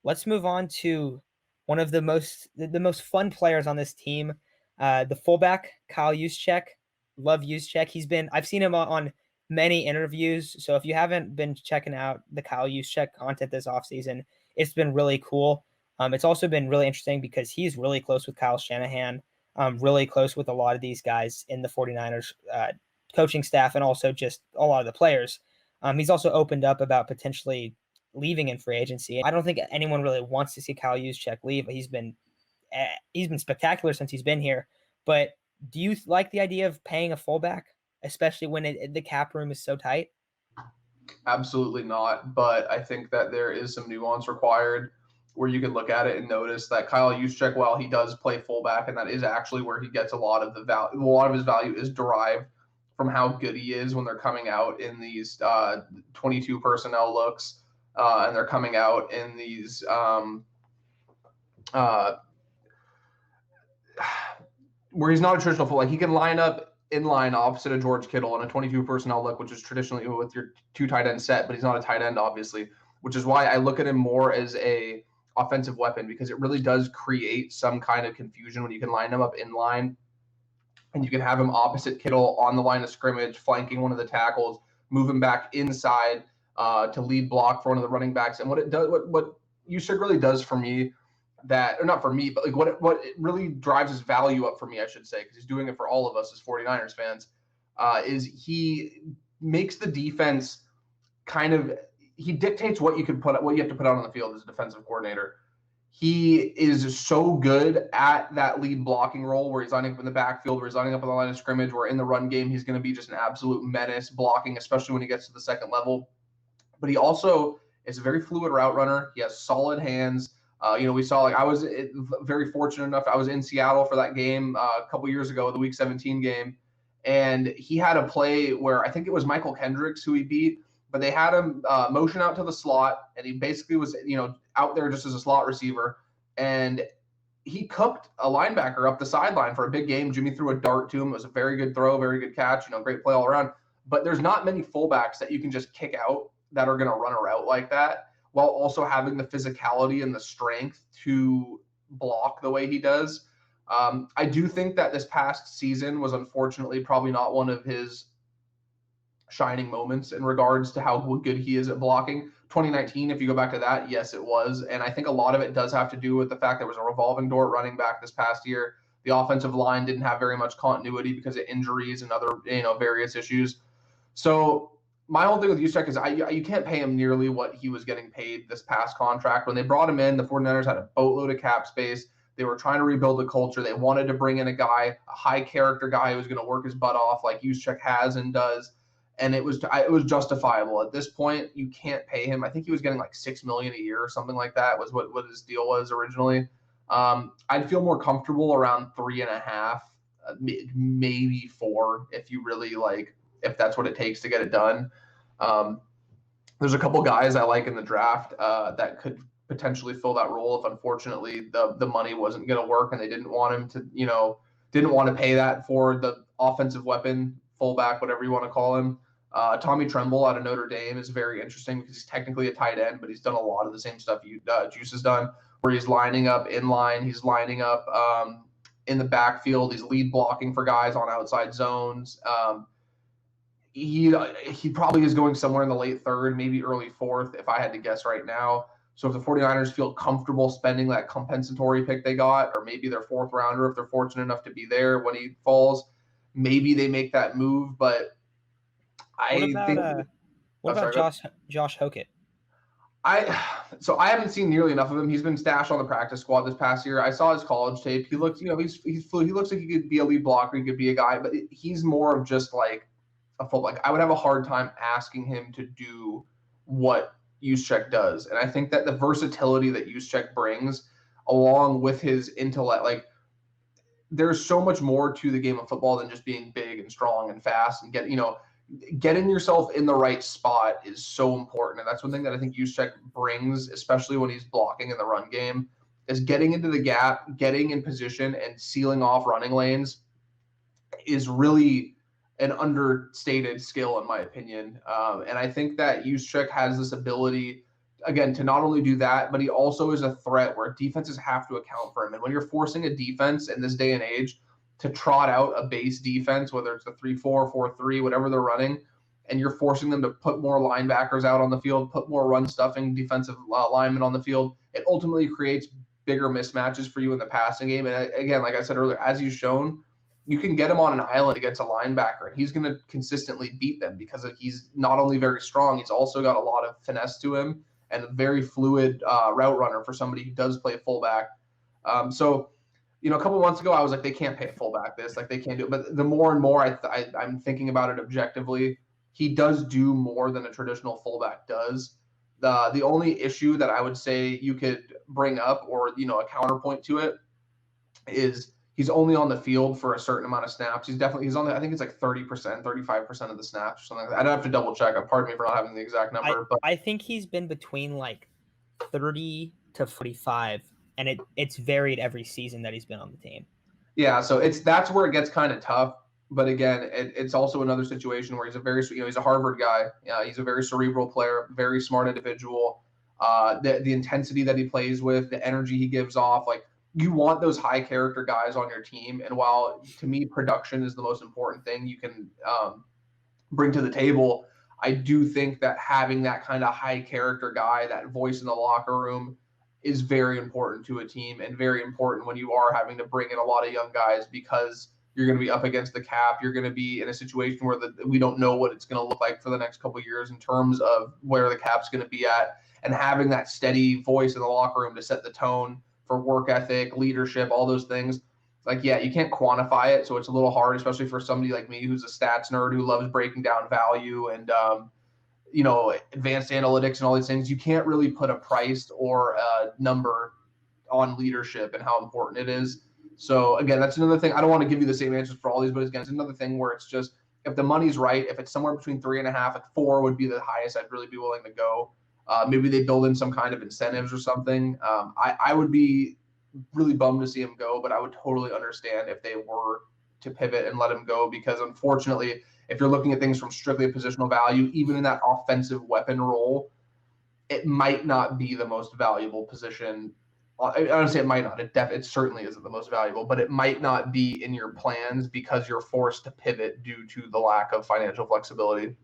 Let's move on to one of the most fun players on this team, the fullback Kyle Juszczyk. Love Juszczyk. I've seen him on many interviews. So if you haven't been checking out the Kyle Juszczyk content this offseason, it's been really cool. It's also been really interesting because he's really close with Kyle Shanahan, really close with a lot of these guys in the 49ers coaching staff and also just a lot of the players. He's also opened up about potentially leaving in free agency. I don't think anyone really wants to see Kyle Juszczyk leave. He's been spectacular since he's been here. But do you like the idea of paying a fullback, especially when the cap room is so tight? Absolutely not. But I think that there is some nuance required where you can look at it and notice that Kyle Juszczyk, while he does play fullback, and that is actually where he gets a lot of the value, a lot of his value is derived from how good he is when they're coming out in these 22 personnel looks, and they're coming out in these where he's not a traditional fullback. He can line up in line opposite of George Kittle in a 22 personnel look, which is traditionally with your two tight end set, but he's not a tight end, obviously, which is why I look at him more as a offensive weapon, because it really does create some kind of confusion when you can line him up in line and you can have him opposite Kittle on the line of scrimmage, flanking one of the tackles, move him back inside to lead block for one of the running backs. And what it does, what Juszczyk really does for me, that, or not for me, but like what it really drives his value up for me, I should say, because he's doing it for all of us as 49ers fans, is he makes the defense kind of, he dictates what you have to put out on the field as a defensive coordinator. He is so good at that lead blocking role where he's lining up in the backfield, where he's lining up on the line of scrimmage, where in the run game he's going to be just an absolute menace blocking, especially when he gets to the second level. But he also is a very fluid route runner. He has solid hands. We saw, like, I was very fortunate enough. I was in Seattle for that game a couple years ago, the Week 17 game, and he had a play where I think it was Michael Kendricks who he beat, but they had him motion out to the slot, and he basically was, out there just as a slot receiver, and he cooked a linebacker up the sideline for a big game. Jimmy threw a dart to him. It was a very good throw, very good catch, great play all around. But there's not many fullbacks that you can just kick out that are going to run a route like that, while also having the physicality and the strength to block the way he does. I do think that this past season was unfortunately probably not one of his shining moments in regards to how good he is at blocking. 2019, if you go back to that, yes, it was. And I think a lot of it does have to do with the fact there was a revolving door at running back this past year. The offensive line didn't have very much continuity because of injuries and other, various issues. So my whole thing with Juszczyk is you can't pay him nearly what he was getting paid this past contract. When they brought him in, the 49ers had a boatload of cap space. They were trying to rebuild a culture. They wanted to bring in a high character guy who was going to work his butt off like Juszczyk has and does. And it was justifiable. At this point, you can't pay him. I think he was getting like $6 million a year or something like that was what his deal was originally. I'd feel more comfortable around 3.5, maybe 4, if you really if that's what it takes to get it done. There's a couple guys I like in the draft that could potentially fill that role if unfortunately the money wasn't going to work and they didn't want him to, didn't want to pay that for the offensive weapon, fullback, whatever you want to call him. Tommy Tremble out of Notre Dame is very interesting because he's technically a tight end, but he's done a lot of the same stuff Juice has done, where he's lining up in line, he's lining up in the backfield, he's lead blocking for guys on outside zones. He probably is going somewhere in the late third, maybe early fourth, if I had to guess right now. So if the 49ers feel comfortable spending that compensatory pick they got, or maybe their fourth rounder, if they're fortunate enough to be there when he falls, maybe they make that move. But What about Josh Hokett? I haven't seen nearly enough of him. He's been stashed on the practice squad this past year. I saw his college tape. He looks, he looks like he could be a lead blocker. He could be a guy, but he's more of just like a fullback. I would have a hard time asking him to do what Juszczyk does. And I think that the versatility that Juszczyk brings, along with his intellect, there's so much more to the game of football than just being big and strong and fast and getting yourself in the right spot is so important. And that's one thing that I think Juszczyk brings, especially when he's blocking in the run game, is getting into the gap, getting in position and sealing off running lanes is really an understated skill in my opinion. And I think that Juszczyk has this ability again, to not only do that, but he also is a threat where defenses have to account for him. And when you're forcing a defense in this day and age to trot out a base defense, whether it's the 3-4, 4-3, whatever they're running, and you're forcing them to put more linebackers out on the field, put more run stuffing defensive linemen on the field, it ultimately creates bigger mismatches for you in the passing game. And again, like I said earlier, as you've shown, you can get him on an island against a linebacker, and he's going to consistently beat them because he's not only very strong, he's also got a lot of finesse to him and a very fluid route runner for somebody who does play fullback. So, a couple of months ago, I was like, they can't pay a fullback this, like they can't do it. But the more and more I'm thinking about it objectively, he does do more than a traditional fullback does. The only issue that I would say you could bring up, or a counterpoint to it, is he's only on the field for a certain amount of snaps. He's on I think it's like 30%, 35% of the snaps or something like that. I'd have to double check. Pardon me for not having the exact number. But I think he's been between like 30 to 45, and it's varied every season that he's been on the team. Yeah, so that's where it gets kind of tough. But again, it's also another situation where he's a Harvard guy. He's a very cerebral player, very smart individual. The intensity that he plays with, the energy he gives off, like you want those high character guys on your team. And while to me production is the most important thing you can bring to the table, I do think that having that kind of high character guy, that voice in the locker room, is very important to a team, and very important when you are having to bring in a lot of young guys, because you're going to be up against the cap. You're going to be in a situation where we don't know what it's going to look like for the next couple of years in terms of where the cap's going to be at, and having that steady voice in the locker room to set the tone for work ethic, leadership, all those things. Like, yeah, you can't quantify it, so it's a little hard, especially for somebody like me who's a stats nerd who loves breaking down value and advanced analytics and all these things. You can't really put a price or a number on leadership and how important it is. So again, that's another thing. I don't want to give you the same answers for all these, but again, it's another thing where it's just, if the money's right, if it's somewhere between 3.5 and 4 would be the highest I'd really be willing to go. Maybe they build in some kind of incentives or something. I would be really bummed to see him go, but I would totally understand if they were to pivot and let him go, because unfortunately, if you're looking at things from strictly a positional value, even in that offensive weapon role, it might not be the most valuable position. I don't say it might not. It certainly isn't the most valuable, but it might not be in your plans because you're forced to pivot due to the lack of financial flexibility.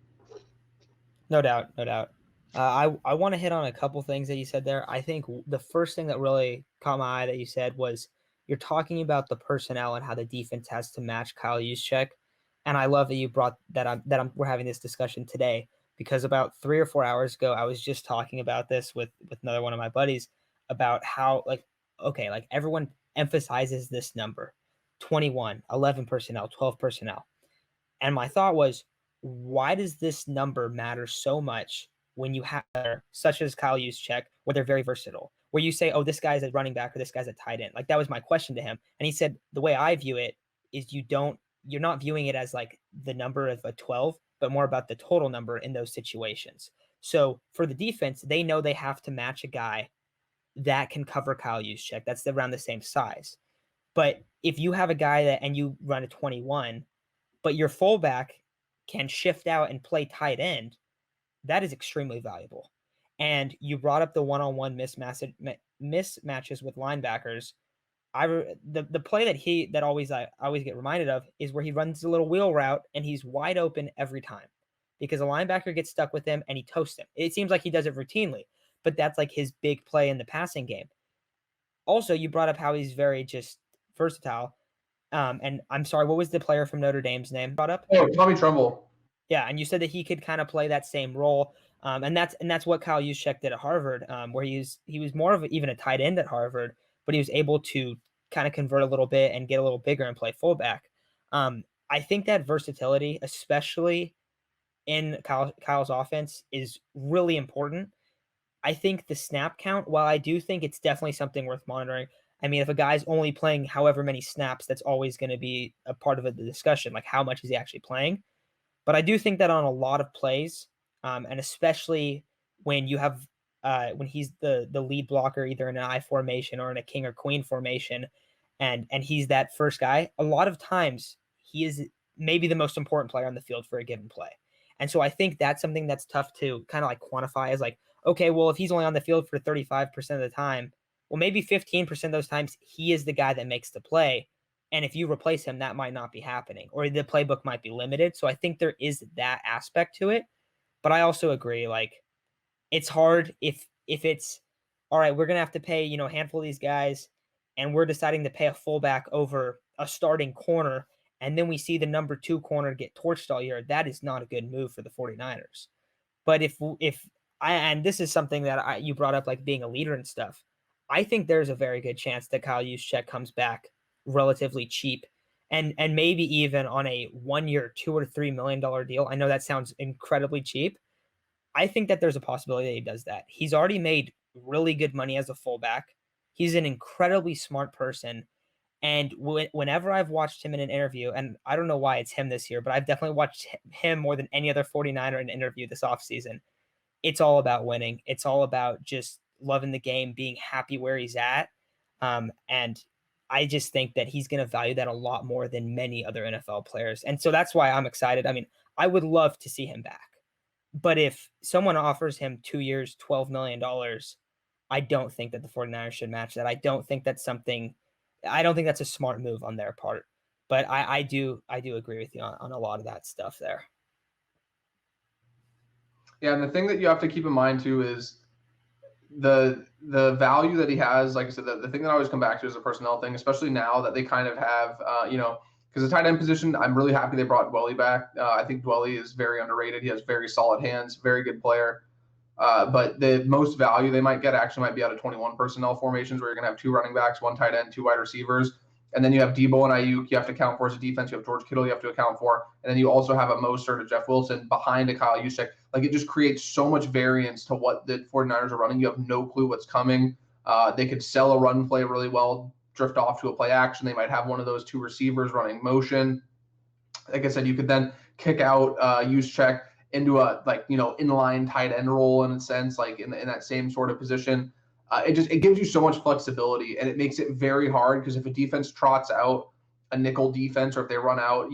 No doubt. I want to hit on a couple things that you said there. I think the first thing that really caught my eye that you said was you're talking about the personnel and how the defense has to match Kyle Juszczyk. And I love that you brought that we're having this discussion today, because about 3 or 4 hours ago, I was just talking about this with another one of my buddies about how, like everyone emphasizes this number, 21, 11 personnel, 12 personnel. And my thought was, why does this number matter so much when you have such as Kyle Juszczyk, where they're very versatile, where you say, oh, this guy's a running back or this guy's a tight end? Like, that was my question to him. And he said, the way I view it is you're not viewing it as like the number of a 12, but more about the total number in those situations. So for the defense, they know they have to match a guy that can cover Kyle Juszczyk. That's around the same size. But if you have a guy and you run a 21, but your fullback can shift out and play tight end, that is extremely valuable. And you brought up the one-on-one mismatches with linebackers. The play that I always get reminded of is where he runs a little wheel route and he's wide open every time, because a linebacker gets stuck with him and he toasts him. It seems like he does it routinely, but that's like his big play in the passing game. Also, you brought up how he's very just versatile. And I'm sorry, what was the player from Notre Dame's name brought up? Oh, Tommy Trumbull. Yeah, and you said that he could kind of play that same role. And that's what Kyle Juszczyk did at Harvard, where he was more of even a tight end at Harvard, but he was able to kind of convert a little bit and get a little bigger and play fullback. I think that versatility, especially in Kyle's offense, is really important. I think the snap count, while I do think it's definitely something worth monitoring, I mean, if a guy's only playing however many snaps, that's always going to be a part of the discussion, like how much is he actually playing? But I do think that on a lot of plays, and especially when you have when he's the lead blocker, either in an I formation or in a king or queen formation, and he's that first guy, a lot of times he is maybe the most important player on the field for a given play. And so I think that's something that's tough to kind of like quantify as like, okay, well, if he's only on the field for 35% of the time, well, maybe 15% of those times he is the guy that makes the play. And if you replace him, that might not be happening, or the playbook might be limited. So I think there is that aspect to it. But I also agree, like, it's hard if it's all right, we're gonna have to pay, a handful of these guys, and we're deciding to pay a fullback over a starting corner, and then we see the number 2 corner get torched all year. That is not a good move for the 49ers. But if I and this is something that you brought up, like being a leader and stuff. I think there's a very good chance that Kyle Juszczyk comes back relatively cheap, and maybe even on a 1 year, $2 or $3 million deal. I know that sounds incredibly cheap. I think that there's a possibility that he does that. He's already made really good money as a fullback. He's an incredibly smart person. And whenever I've watched him in an interview, and I don't know why it's him this year, but I've definitely watched him more than any other 49er in an interview this offseason. It's all about winning. It's all about just loving the game, being happy where he's at. And I just think that he's going to value that a lot more than many other NFL players. And so that's why I'm excited. I mean, I would love to see him back. But if someone offers him 2 years, $12 million, I don't think that the 49ers should match that. I don't think that's a smart move on their part. But I do agree with you on a lot of that stuff there. Yeah, and the thing that you have to keep in mind too is the value that he has. Like I said, the thing that I always come back to is a personnel thing, especially now that they kind of have, because the tight end position, I'm really happy they brought Dwelly back. I think Dwelly is very underrated. He has very solid hands, very good player. But the most value they might get actually might be out of 21 personnel formations, where you're going to have 2 running backs, 1 tight end, 2 wide receivers. And then you have Debo and Ayuk you have to account for as a defense. You have George Kittle you have to account for. And then you also have a Mostert, a Jeff Wilson behind a Kyle Juszczyk. Like, it just creates so much variance to what the 49ers are running. You have no clue what's coming. They could sell a run play really well, drift off to a play action. They might have one of those 2 receivers running motion. Like I said, you could then kick out Juszczyk into a inline tight end role in a sense, like in that same sort of position. It gives you so much flexibility, and it makes it very hard because if a defense trots out a nickel defense, or if they run out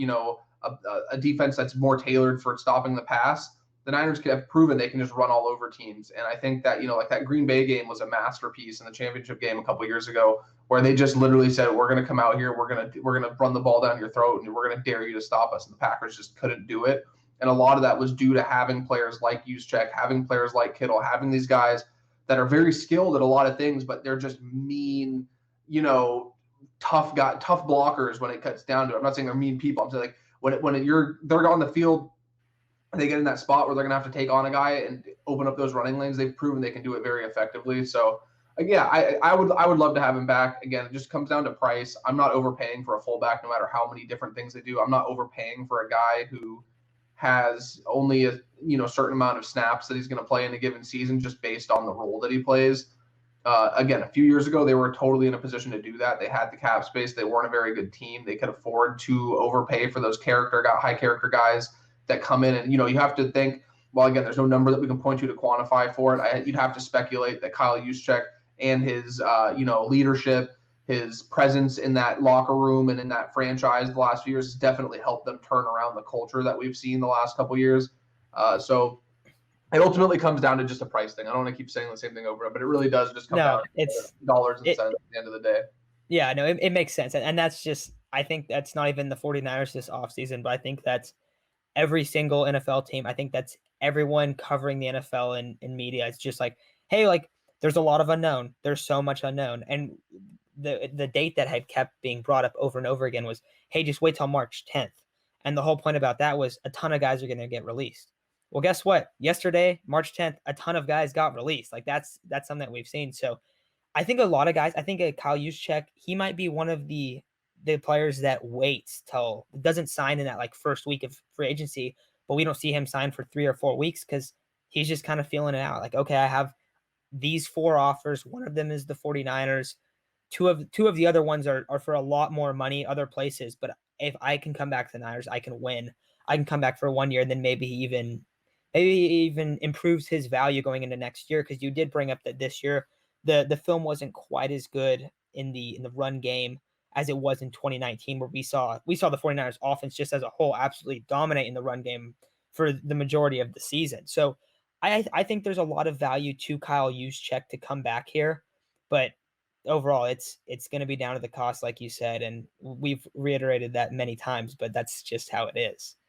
a defense that's more tailored for stopping the pass, the Niners have proven they can just run all over teams. And I think that like that Green Bay game was a masterpiece in the championship game a couple years ago, where they just literally said, we're going to come out here, we're going to run the ball down your throat, and we're going to dare you to stop us. And the Packers just couldn't do it. And a lot of that was due to having players like Juszczyk, having players like Kittle, having these guys that are very skilled at a lot of things, but they're just mean, tough blockers when it cuts down to it. I'm not saying they're mean people. I'm saying, like, they're on the field, they get in that spot where they're gonna have to take on a guy and open up those running lanes. They've proven they can do it very effectively. So yeah, I would love to have him back. Again, it just comes down to price. I'm not overpaying for a fullback, no matter how many different things they do. I'm not overpaying for a guy who has only a certain amount of snaps that he's going to play in a given season just based on the role that he plays. Again, a few years ago, they were totally in a position to do that. They had the cap space. They weren't a very good team. They could afford to overpay for those high character guys that come in. And, you have to think, well, again, there's no number that we can point to quantify for it. You'd have to speculate that Kyle Juszczyk and his, leadership, his presence in that locker room and in that franchise the last few years has definitely helped them turn around the culture that we've seen the last couple of years. So it ultimately comes down to just a price thing. I don't want to keep saying the same thing over, but it really does just come down to dollars and cents at the end of the day. Yeah, no, it makes sense. And that's just, I think that's not even the 49ers this offseason, but I think that's every single NFL team. I think that's everyone covering the NFL in media. It's just like, hey, like, there's a lot of unknown. There's so much unknown. And the date that had kept being brought up over and over again was, hey, just wait till March 10th. And the whole point about that was a ton of guys are going to get released. Well, guess what? Yesterday, March 10th, a ton of guys got released. Like, that's something that we've seen. So I think a lot of guys, I think Kyle Juszczyk, he might be one of the players that waits till doesn't sign in that like first week of free agency, but we don't see him sign for 3 or 4 weeks because he's just kind of feeling it out. Like, okay, I have these 4 offers. One of them is the 49ers. Two of the other ones are for a lot more money other places. But if I can come back to the Niners, I can win. I can come back for 1 year, and then maybe he even improves his value going into next year. Because you did bring up that this year the film wasn't quite as good in the run game as it was in 2019, where we saw the 49ers offense just as a whole absolutely dominate in the run game for the majority of the season. So I think there's a lot of value to Kyle Juszczyk to come back here, but overall, it's going to be down to the cost, like you said, and we've reiterated that many times. But that's just how it is.